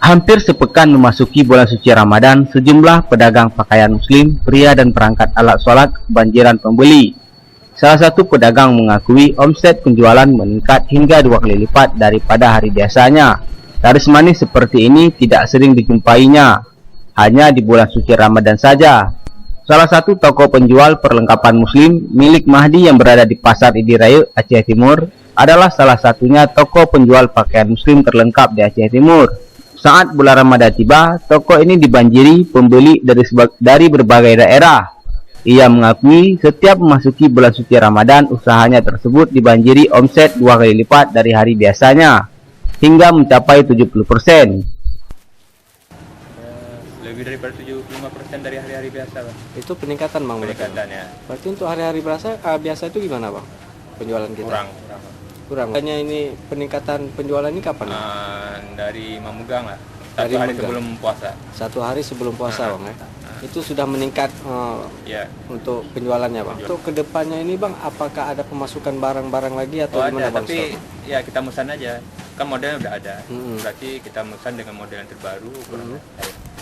Hampir sepekan memasuki bulan suci Ramadan, sejumlah pedagang pakaian muslim, pria dan perangkat alat sholat kebanjiran pembeli. Salah satu pedagang mengakui omset penjualan meningkat hingga 2 kali lipat daripada hari biasanya. Laris manis seperti ini tidak sering dijumpainya, hanya di bulan suci Ramadan saja. Salah satu toko penjual perlengkapan muslim milik Mahdi yang berada di Pasar Idiraya, Aceh Timur, adalah salah satunya toko penjual pakaian muslim terlengkap di Aceh Timur. Saat bulan Ramadan tiba, toko ini dibanjiri pembeli dari berbagai daerah. Ia mengakui setiap memasuki bulan suci Ramadan, usahanya tersebut dibanjiri omset 2 kali lipat dari hari biasanya, hingga mencapai 70%. Lebih daripada 75% dari hari-hari biasa, Bang. Itu peningkatan, Bang. Peningkatan ya. Berarti untuk hari-hari biasa itu gimana, Bang? Penjualan kita? Kurang. Hanya ini peningkatan penjualan ini kapan? Dari memegang lah. Dari hari memegang. sebelum puasa. 1 hari sebelum puasa, Bang ya. Itu sudah meningkat Ya. untuk penjualannya, Bang. Untuk kedepannya ini, Bang, apakah ada pemasukan barang-barang lagi atau gimana, Bang? Tapi ya kita mesan aja. Kan modelnya udah ada. Berarti kita mesan dengan model yang terbaru.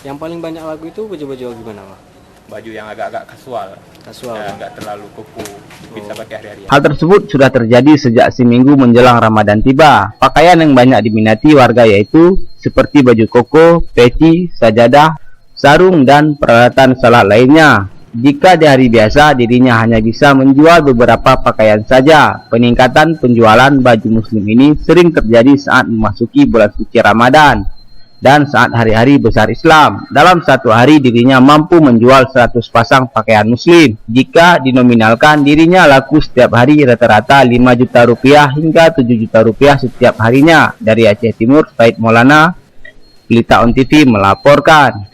Yang paling banyak lagu itu baju-baju gimana, Bang? Baju yang agak-agak kasual. Ya, nggak terlalu kuku, bisa pakai hari-hari. Hal tersebut sudah terjadi sejak seminggu menjelang Ramadan tiba. Pakaian yang banyak diminati warga yaitu seperti baju koko, peci, sajadah, sarung, dan peralatan salat lainnya. Jika di hari biasa dirinya hanya bisa menjual beberapa pakaian saja, peningkatan penjualan baju muslim ini sering terjadi saat memasuki bulan suci Ramadan dan saat hari-hari besar Islam. Dalam satu hari dirinya mampu menjual 100 pasang pakaian muslim. Jika dinominalkan, dirinya laku setiap hari rata-rata 5 juta rupiah hingga 7 juta rupiah setiap harinya. Dari Aceh Timur, Said Maulana, Pelita On TV melaporkan.